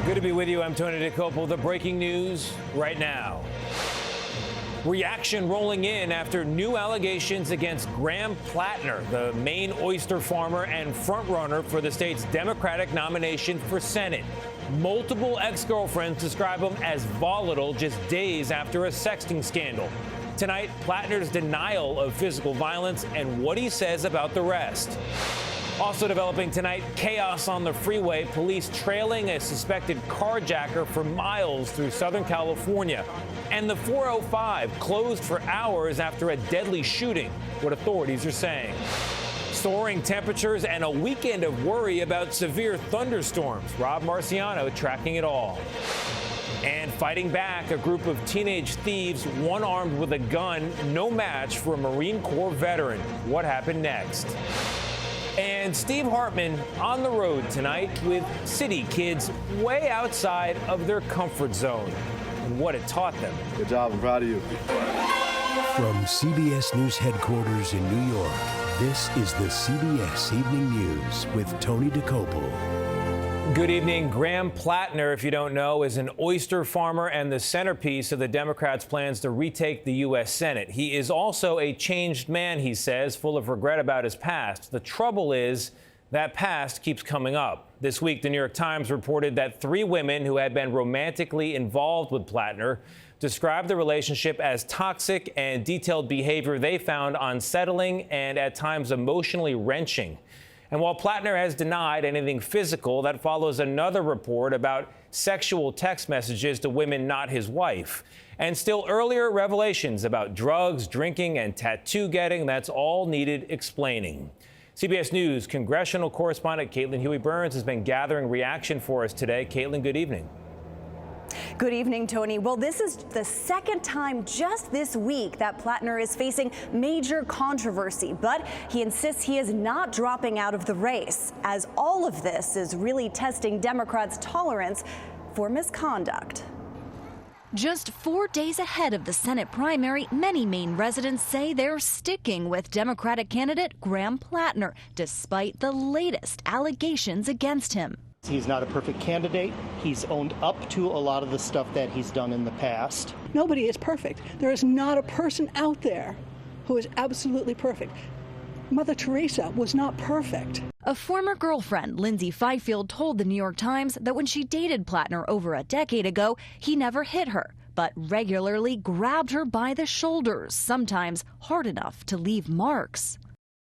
Good to be with you. I'm Tony DeCoppel. The breaking news right now. Reaction rolling in after new allegations against Graham Plattner, the Maine oyster farmer and frontrunner for the state's Democratic nomination for Senate. Multiple ex-girlfriends describe him as volatile just days after a sexting scandal. Tonight, Plattner's denial of physical violence and what he says about the rest. Also developing tonight, chaos on the freeway, police trailing a suspected carjacker for miles through Southern California. And the 405 closed for hours after a deadly shooting, what authorities are saying. Soaring temperatures and a weekend of worry about severe thunderstorms. Rob Marciano tracking it all. And fighting back, a group of teenage thieves, one armed with a gun, no match for a Marine Corps veteran. What happened next? And Steve Hartman on the road tonight with city kids way outside of their comfort zone and what it taught them. Good job. I'm proud of you. From CBS News headquarters in New York, this is the CBS Evening News with Tony DeCoppel. Good evening. Graham Plattner, if you don't know, is an oyster farmer and the centerpiece of the Democrats' plans to retake the U.S. Senate. He is also a changed man, he says, full of regret about his past. The trouble is that past keeps coming up. This week, the New York Times reported that 3 women who had been romantically involved with Plattner described the relationship as toxic and detailed behavior they found unsettling and at times emotionally wrenching. And while Plattner has denied anything physical, that follows another report about sexual text messages to women not his wife. And still earlier revelations about drugs, drinking, and tattoo getting. That's all needed explaining. CBS News congressional correspondent Caitlin Huey-Burns has been gathering reaction for us today. Caitlin, good evening. Good evening, Tony. Well, this is the second time just this week that Plattner is facing major controversy, but he insists he is not dropping out of the race, as all of this is really testing Democrats' tolerance for misconduct. Just 4 days ahead of the Senate primary, many Maine residents say they're sticking with Democratic candidate Graham Plattner, despite the latest allegations against him. He's not a perfect candidate. He's owned up to a lot of the stuff that he's done in the past. Nobody is perfect. There is not a person out there who is absolutely perfect. Mother Teresa was not perfect. A former girlfriend, Lindsay Fifield, told the New York Times that when she dated Plattner over a decade ago, he never hit her, but regularly grabbed her by the shoulders, sometimes hard enough to leave marks.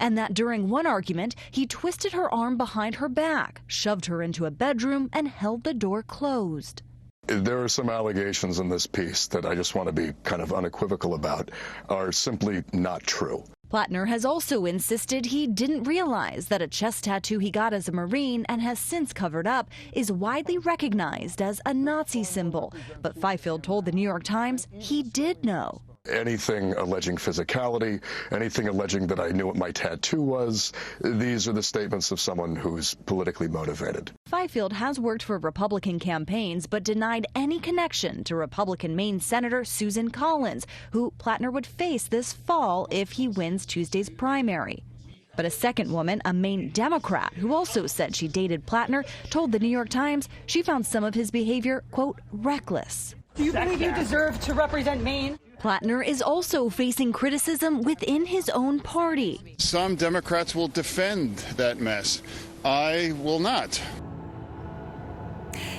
And that during one argument, he twisted her arm behind her back, shoved her into a bedroom, and held the door closed. There are some allegations in this piece that I just want to be kind of unequivocal about are simply not true. Plattner has also insisted he didn't realize that a chest tattoo he got as a Marine and has since covered up is widely recognized as a Nazi symbol. But Fifield told the New York Times he did know. Anything alleging physicality, anything alleging that I knew what my tattoo was, these are the statements of someone who's politically motivated. Fifield has worked for Republican campaigns but denied any connection to Republican Maine Senator Susan Collins, who Plattner would face this fall if he wins Tuesday's primary. But a second woman, a Maine Democrat, who also said she dated Plattner, told the New York Times she found some of his behavior, quote, reckless. Do you believe you deserve to represent Maine? Plattner is also facing criticism within his own party. Some Democrats will defend that mess. I will not.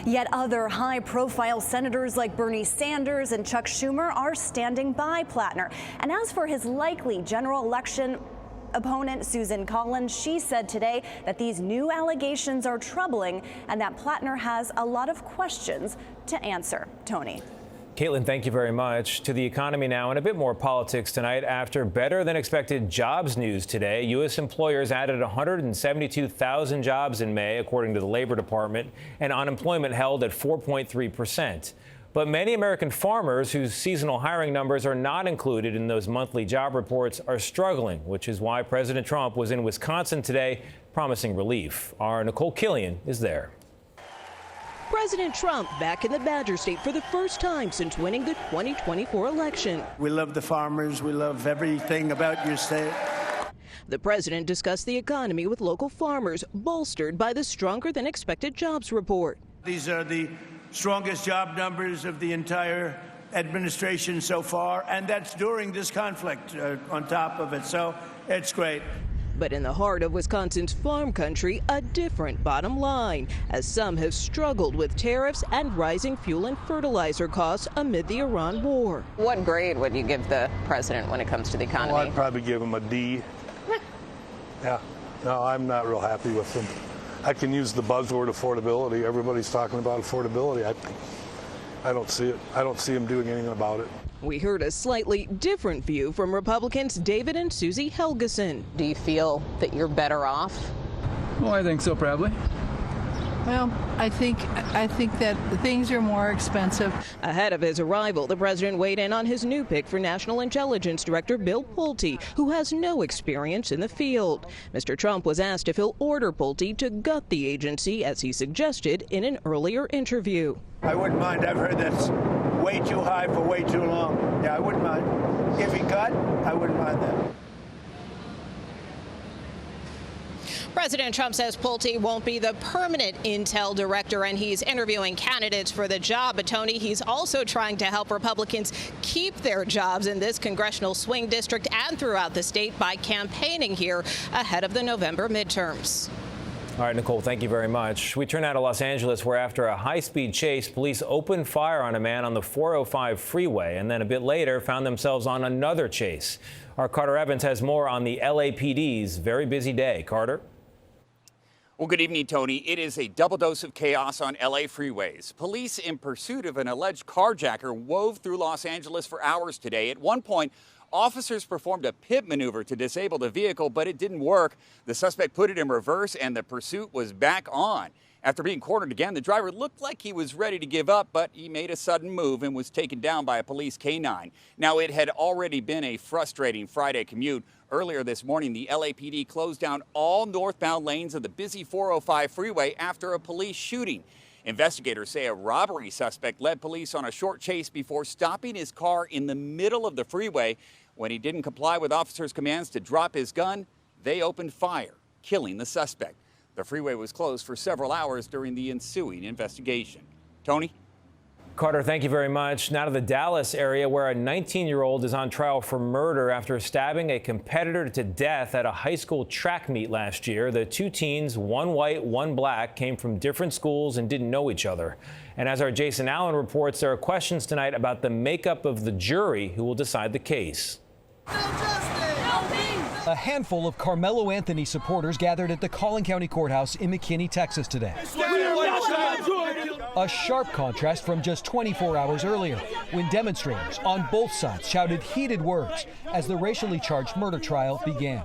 Yet other high-profile senators like Bernie Sanders and Chuck Schumer are standing by Plattner. And as for his likely general election opponent, Susan Collins, she said today that these new allegations are troubling and that Plattner has a lot of questions to answer. Tony. Caitlin, thank you very much. To the economy now and a bit more politics tonight. After better than expected jobs news today, U.S. employers added 172,000 jobs in May, according to the Labor Department, and unemployment held at 4.3%. But many American farmers whose seasonal hiring numbers are not included in those monthly job reports are struggling, which is why President Trump was in Wisconsin today promising relief. Our Nicole Killian is there. President Trump back in the Badger State for the first time since winning the 2024 election. We love the farmers. We love everything about your state. The president discussed the economy with local farmers, bolstered by the stronger than expected jobs report. These are the strongest job numbers of the entire administration so far, and that's during this conflict on top of it. So it's great. But in the heart of Wisconsin's farm country, a different bottom line, as some have struggled with tariffs and rising fuel and fertilizer costs amid the Iran war. What grade would you give the president when it comes to the economy? Well, I'd probably give him a D. Yeah, no, I'm not real happy with him. I can use the buzzword affordability. Everybody's talking about affordability. I don't see it. I don't see him doing anything about it. We heard a slightly different view from Republicans David and Susie Helgeson. Do you feel that you're better off? Well, I think so, probably. Well, I think that things are more expensive. Ahead of his arrival, the president weighed in on his new pick for National Intelligence Director Bill Pulte, who has no experience in the field. Mr. Trump was asked if he'll order Pulte to gut the agency, as he suggested in an earlier interview. I wouldn't mind. I've heard that's way too high for way too long. Yeah, I wouldn't mind. If he cut, I wouldn't mind that. President Trump says Pulte won't be the permanent intel director, and he's interviewing candidates for the job. But, Tony, he's also trying to help Republicans keep their jobs in this congressional swing district and throughout the state by campaigning here ahead of the November midterms. All right, Nicole, thank you very much. We turn now to Los Angeles, where after a high-speed chase, police opened fire on a man on the 405 freeway and then a bit later found themselves on another chase. Our Carter Evans has more on the LAPD's very busy day. Carter? Well, good evening, Tony. It is a double dose of chaos on L.A. freeways. Police in pursuit of an alleged carjacker wove through Los Angeles for hours today. At one point, officers performed a pit maneuver to disable the vehicle, but it didn't work. The suspect put it in reverse, and the pursuit was back on. After being cornered again, the driver looked like he was ready to give up, but he made a sudden move and was taken down by a police K-9. Now, it had already been a frustrating Friday commute. Earlier this morning, the LAPD closed down all northbound lanes of the busy 405 freeway after a police shooting. Investigators say a robbery suspect led police on a short chase before stopping his car in the middle of the freeway. When he didn't comply with officers' commands to drop his gun, they opened fire, killing the suspect. The freeway was closed for several hours during the ensuing investigation. Tony? Carter, thank you very much. Now to the Dallas area, where a 19-year-old is on trial for murder after stabbing a competitor to death at a high school track meet last year. The two teens, one white, one black, came from different schools and didn't know each other. And as our Jason Allen reports, there are questions tonight about the makeup of the jury who will decide the case. A handful of Carmelo Anthony supporters gathered at the Collin County Courthouse in McKinney, Texas today. A sharp contrast from just 24 hours earlier, when demonstrators on both sides shouted heated words as the racially charged murder trial began.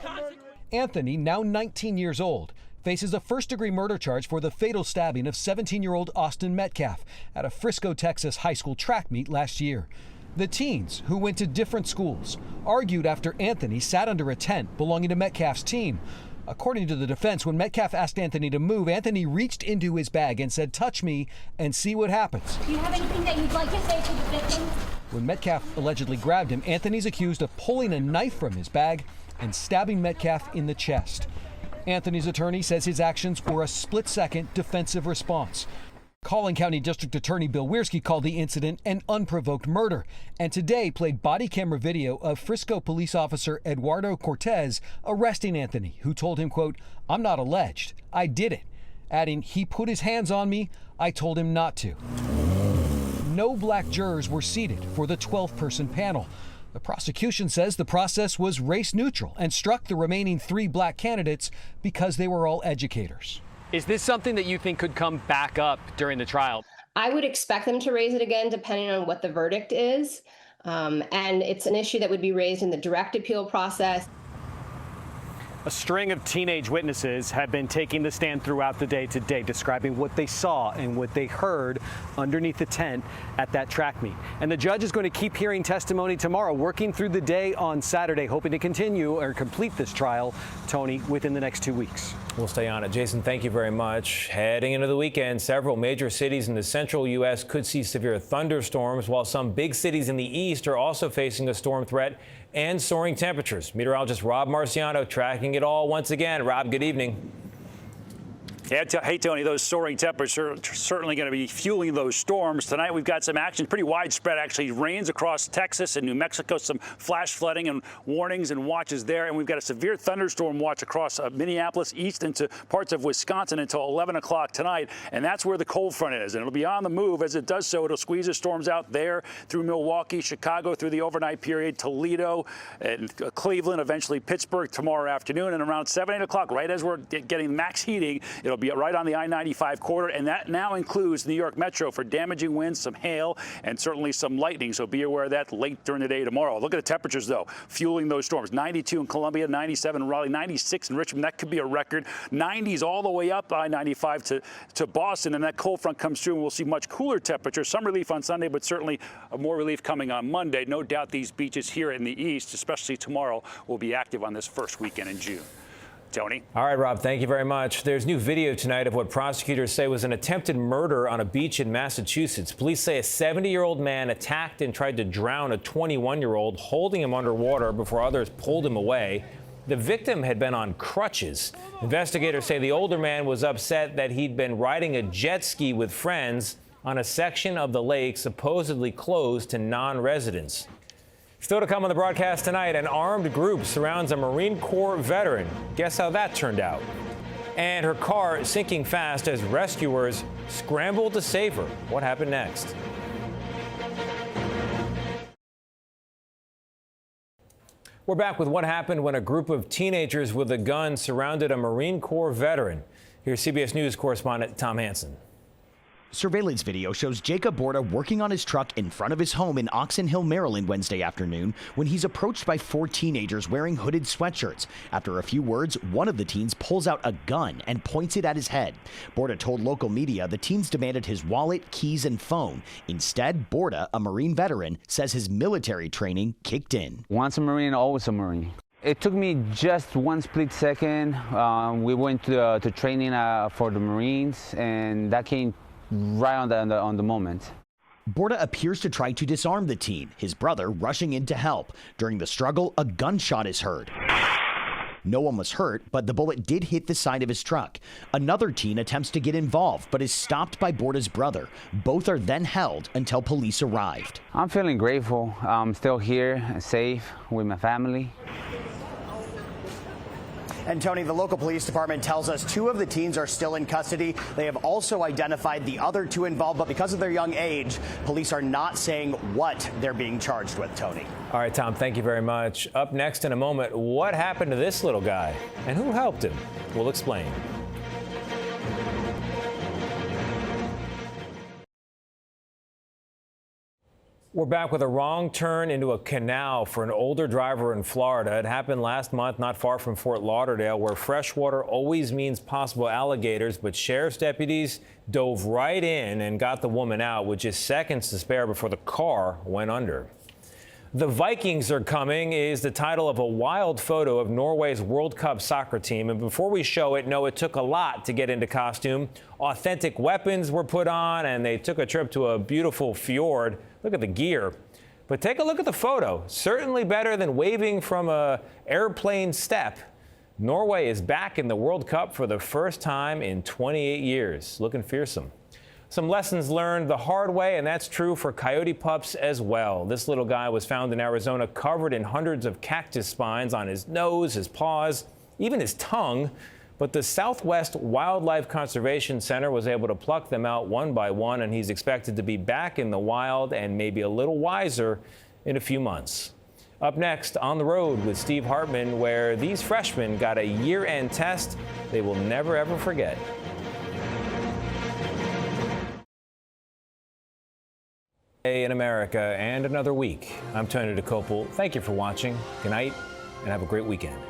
Anthony, now 19 years old, faces a first-degree murder charge for the fatal stabbing of 17-year-old Austin Metcalf at a Frisco, Texas high school track meet last year. The teens, who went to different schools, argued after Anthony sat under a tent belonging to Metcalf's team. According to the defense, when Metcalf asked Anthony to move, Anthony reached into his bag and said, "Touch me and see what happens." Do you have anything that you'd like to say to the victim? When Metcalf allegedly grabbed him, Anthony's accused of pulling a knife from his bag and stabbing Metcalf in the chest. Anthony's attorney says his actions were a split-second defensive response. Collin County District Attorney Bill Wiersky called the incident an unprovoked murder, and today played body camera video of Frisco police officer Eduardo Cortez arresting Anthony, who told him, quote, "I'm not alleged, I did it," adding, "He put his hands on me, I told him not to." No black jurors were seated for the 12-person panel. The prosecution says the process was race neutral and struck the remaining 3 black candidates because they were all educators. Is this something that you think could come back up during the trial? I would expect them to raise it again, depending on what the verdict is. And it's an issue that would be raised in the direct appeal process. A string of teenage witnesses have been taking the stand throughout the day today, describing what they saw and what they heard underneath the tent at that track meet. And the judge is going to keep hearing testimony tomorrow, working through the day on Saturday, hoping to continue or complete this trial, Tony, within the next 2 weeks. We'll stay on it. Jason, thank you very much. Heading into the weekend, several major cities in the central U.S. could see severe thunderstorms, while some big cities in the east are also facing a storm threat and soaring temperatures. Meteorologist Rob Marciano tracking it all once again. Rob, good evening. Yeah, hey, Tony, those soaring temperatures are certainly going to be fueling those storms. Tonight, we've got some action, pretty widespread, actually. Rains across Texas and New Mexico, some flash flooding and warnings and watches there. And we've got a severe thunderstorm watch across Minneapolis, east into parts of Wisconsin until 11 o'clock tonight. And that's where the cold front is. And it'll be on the move. As it does so, it'll squeeze the storms out there through Milwaukee, Chicago through the overnight period, Toledo, and Cleveland, eventually Pittsburgh tomorrow afternoon. And around 7, 8 o'clock, right as we're getting max heating, it'll be right on the I-95 corridor, and that now includes New York Metro for damaging winds, some hail, and certainly some lightning. So be aware of that late during the day tomorrow. Look at the temperatures, though, fueling those storms. 92 in Columbia, 97 in Raleigh, 96 in Richmond. That could be a record. 90s all the way up I-95 to Boston, and that cold front comes through, and we'll see much cooler temperatures. Some relief on Sunday, but certainly more relief coming on Monday. No doubt these beaches here in the east, especially tomorrow, will be active on this first weekend in June. Tony. All right, Rob, thank you very much. There's new video tonight of what prosecutors say was an attempted murder on a beach in Massachusetts. Police say a 70-year-old man attacked and tried to drown a 21-year-old, holding him underwater before others pulled him away. The victim had been on crutches. Investigators say the older man was upset that he'd been riding a jet ski with friends on a section of the lake supposedly closed to non-residents. Still to come on the broadcast tonight, an armed group surrounds a Marine Corps veteran. Guess how that turned out? And her car sinking fast as rescuers scramble to save her. What happened next? We're back with what happened when a group of teenagers with a gun surrounded a Marine Corps veteran. Here's CBS News correspondent Tom Hansen. Surveillance video shows Jacob Borda working on his truck in front of his home in Oxon Hill, Maryland, Wednesday afternoon when he's approached by 4 teenagers wearing hooded sweatshirts. After a few words, one of the teens pulls out a gun and points it at his head. Borda told local media the teens demanded his wallet, keys, and phone. Instead, Borda, a Marine veteran, says his military training kicked in. Once a Marine, always a Marine. It took me just one split second. We went to training for the Marines, and that came right on the moment. Borda appears to try to disarm the teen, his brother rushing in to help. During the struggle, a gunshot is heard. No one was hurt, but the bullet did hit the side of his truck. Another teen attempts to get involved, but is stopped by Borda's brother. Both are then held until police arrived. I'm feeling grateful. I'm still here, safe, with my family. And Tony, the local police department tells us 2 of the teens are still in custody. They have also identified the other 2 involved, but because of their young age, police are not saying what they're being charged with, Tony. All right, Tom, thank you very much. Up next in a moment, what happened to this little guy and who helped him? We'll explain. We're back with a wrong turn into a canal for an older driver in Florida. It happened last month not far from Fort Lauderdale, where freshwater always means possible alligators, but sheriff's deputies dove right in and got the woman out with just seconds to spare before the car went under. The Vikings are coming is the title of a wild photo of Norway's World Cup soccer team. And before we show it, no, it took a lot to get into costume. Authentic weapons were put on, and they took a trip to a beautiful fjord. Look at the gear. But take a look at the photo. Certainly better than waving from an airplane step. Norway is back in the World Cup for the first time in 28 years. Looking fearsome. Some lessons learned the hard way, and that's true for coyote pups as well. This little guy was found in Arizona covered in hundreds of cactus spines on his nose, his paws, even his tongue. But the Southwest Wildlife Conservation Center was able to pluck them out one by one, and he's expected to be back in the wild and maybe a little wiser in a few months. Up next, On the Road with Steve Hartman, where these freshmen got a year-end test they will never, ever forget. In America and another week. I'm Tony DeCopel. Thank you for watching. Good night and have a great weekend.